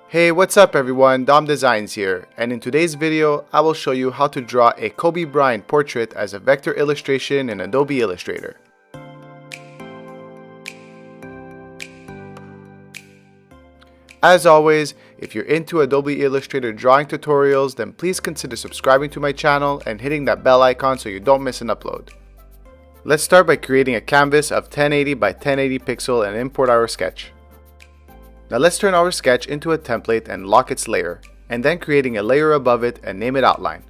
Hey, what's up everyone, Dom Designs here, and in today's video I will show you how to draw a Kobe Bryant portrait as a vector illustration in Adobe Illustrator. As always, if you're into Adobe Illustrator drawing tutorials, then please consider subscribing to my channel and hitting that bell icon so you don't miss an upload. Let's start by creating a canvas of 1080 by 1080 pixel and import our sketch. Now let's turn our sketch into a template and lock its layer, and then creating a layer above it and name it Outline.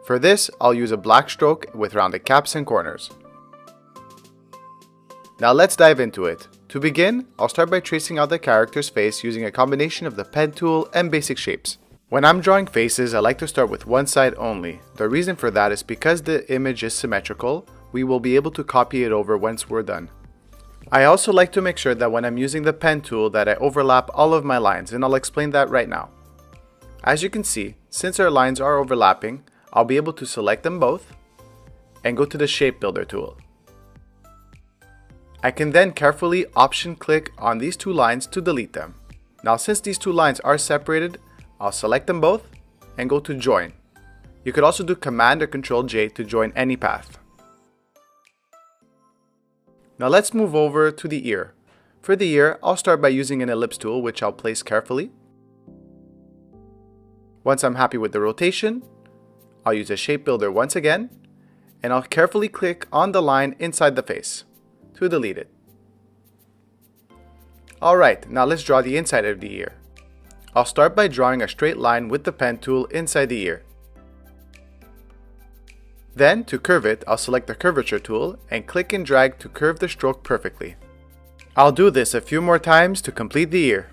For this, I'll use a black stroke with rounded caps and corners. Now let's dive into it. To begin, I'll start by tracing out the character's face using a combination of the pen tool and basic shapes. When I'm drawing faces, I like to start with one side only. The reason for that is because the image is symmetrical, we will be able to copy it over once we're done. I also like to make sure that when I'm using the pen tool that I overlap all of my lines, and I'll explain that right now. As you can see, since our lines are overlapping, I'll be able to select them both and go to the Shape Builder tool. I can then carefully option click on these two lines to delete them. Now since these two lines are separated, I'll select them both and go to Join. You could also do Command or Control J to join any path. Now let's move over to the ear. For the ear, I'll start by using an ellipse tool, which I'll place carefully. Once I'm happy with the rotation, I'll use a Shape Builder once again, and I'll carefully click on the line inside the face to delete it. Alright, now let's draw the inside of the ear. I'll start by drawing a straight line with the pen tool inside the ear. Then, to curve it, I'll select the curvature tool and click and drag to curve the stroke perfectly. I'll do this a few more times to complete the ear.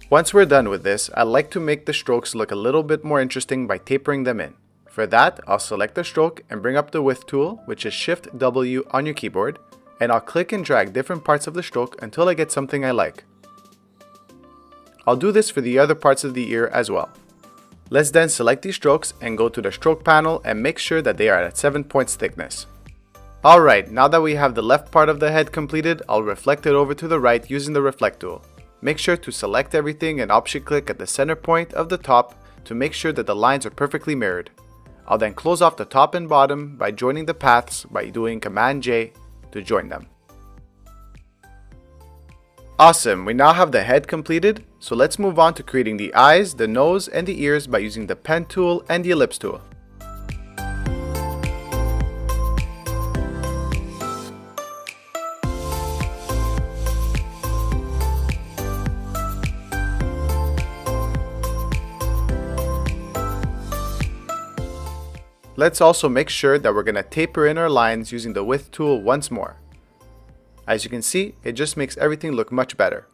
Once we're done with this, I like to make the strokes look a little bit more interesting by tapering them in. For that, I'll select the stroke and bring up the Width tool, which is Shift W on your keyboard, and I'll click and drag different parts of the stroke until I get something I like. I'll do this for the other parts of the ear as well. Let's then select these strokes and go to the stroke panel and make sure that they are at 7 points thickness. Alright, now that we have the left part of the head completed, I'll reflect it over to the right using the Reflect tool. Make sure to select everything and option click at the center point of the top to make sure that the lines are perfectly mirrored. I'll then close off the top and bottom by joining the paths by doing Command J to join them. Awesome, we now have the head completed, so let's move on to creating the eyes, the nose, and the ears by using the pen tool and the ellipse tool. Let's also make sure that we're going to taper in our lines using the Width tool once more. As you can see, it just makes everything look much better.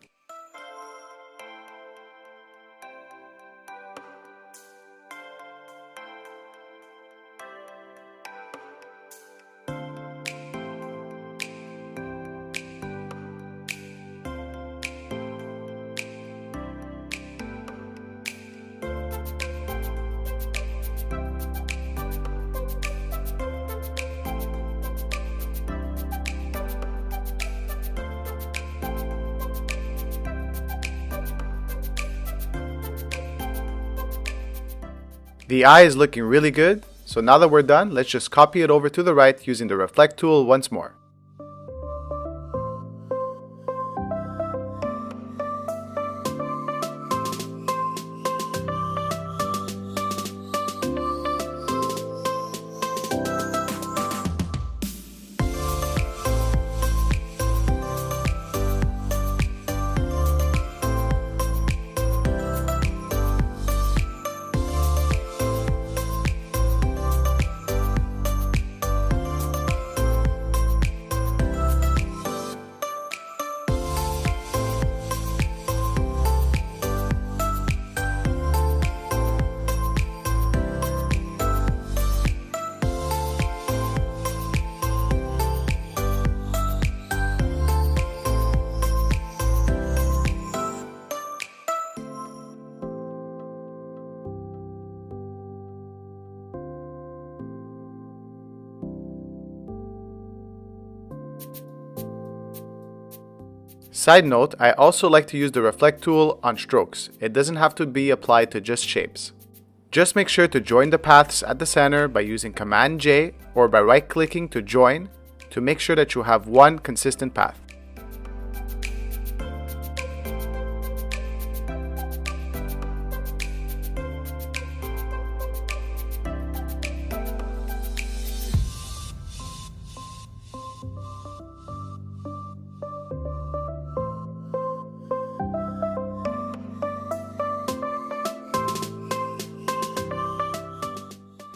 The eye is looking really good, so now that we're done, let's just copy it over to the right using the Reflect tool once more. Side note, I also like to use the reflect tool on strokes. It doesn't have to be applied to just shapes. Just make sure to join the paths at the center by using Command J or by right clicking to join to make sure that you have one consistent path.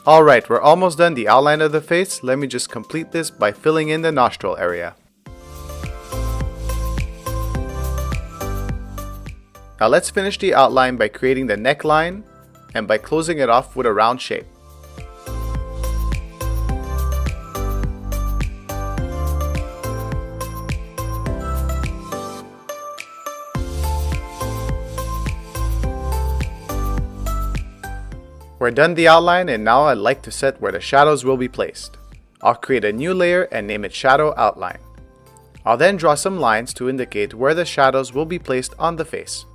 Alright, we're almost done the outline of the face. Let me just complete this by filling in the nostril area. Now let's finish the outline by creating the neckline and by closing it off with a round shape. We're done the outline, and now I'd like to set where the shadows will be placed. I'll create a new layer and name it Shadow Outline. I'll then draw some lines to indicate where the shadows will be placed on the face.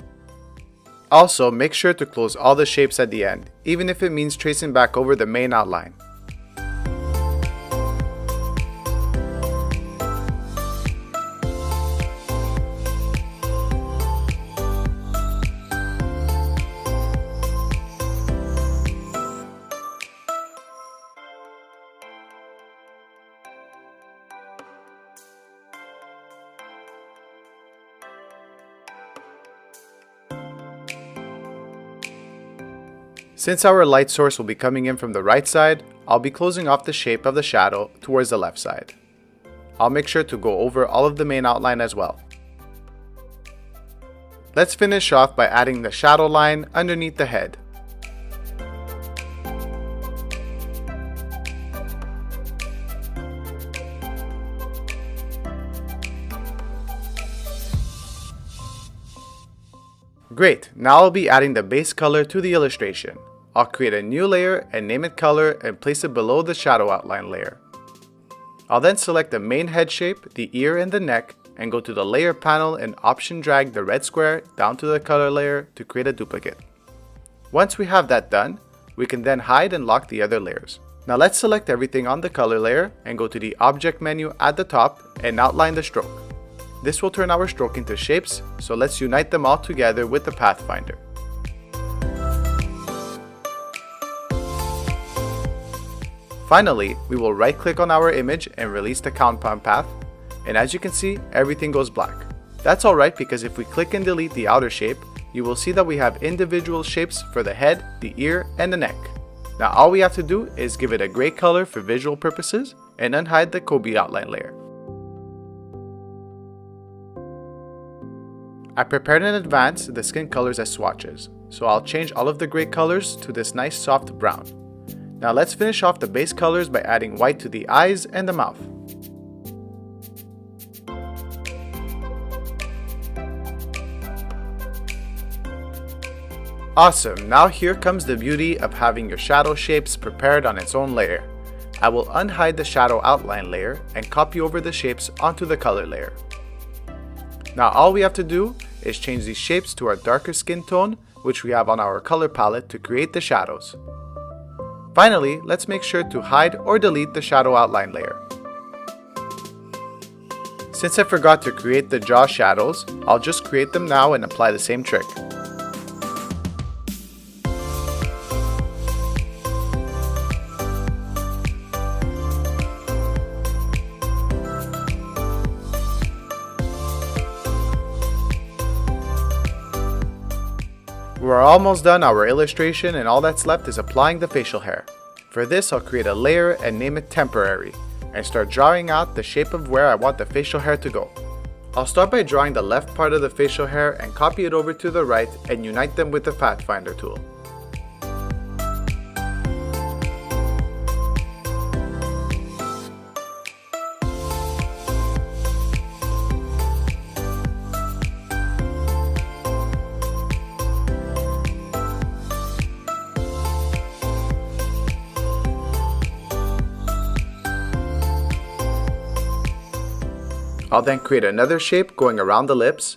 Also, make sure to close all the shapes at the end, even if it means tracing back over the main outline. Since our light source will be coming in from the right side, I'll be closing off the shape of the shadow towards the left side. I'll make sure to go over all of the main outline as well. Let's finish off by adding the shadow line underneath the head. Great, now I'll be adding the base color to the illustration. I'll create a new layer and name it color and place it below the shadow outline layer. I'll then select the main head shape, the ear and the neck, and go to the layer panel and option drag the red square down to the color layer to create a duplicate. Once we have that done, we can then hide and lock the other layers. Now let's select everything on the color layer and go to the object menu at the top and outline the stroke. This will turn our stroke into shapes, so let's unite them all together with the Pathfinder. Finally, we will right click on our image and release the compound path, and as you can see, everything goes black. That's alright, because if we click and delete the outer shape, you will see that we have individual shapes for the head, the ear, and the neck. Now all we have to do is give it a gray color for visual purposes and unhide the Kobe outline layer. I prepared in advance the skin colors as swatches, so I'll change all of the gray colors to this nice soft brown. Now let's finish off the base colors by adding white to the eyes and the mouth. Awesome, now here comes the beauty of having your shadow shapes prepared on its own layer. I will unhide the shadow outline layer and copy over the shapes onto the color layer. Now all we have to do is change these shapes to our darker skin tone, which we have on our color palette to create the shadows. Finally, let's make sure to hide or delete the shadow outline layer. Since I forgot to create the jaw shadows, I'll just create them now and apply the same trick. We're almost done our illustration, and all that's left is applying the facial hair. For this, I'll create a layer and name it Temporary, and start drawing out the shape of where I want the facial hair to go. I'll start by drawing the left part of the facial hair and copy it over to the right and unite them with the Pathfinder tool. I'll then create another shape going around the lips.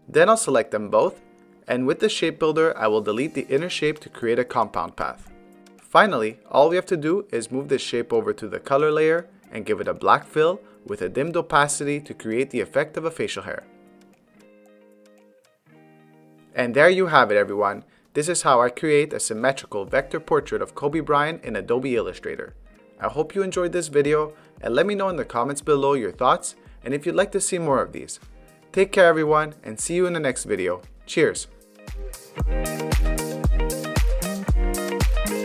Then I'll select them both, and with the shape builder I will delete the inner shape to create a compound path. Finally, all we have to do is move this shape over to the color layer and give it a black fill with a dimmed opacity to create the effect of a facial hair. And there you have it, everyone. This is how I create a symmetrical vector portrait of Kobe Bryant in Adobe Illustrator. I hope you enjoyed this video, and let me know in the comments below your thoughts and if you'd like to see more of these. Take care, everyone, and see you in the next video. Cheers!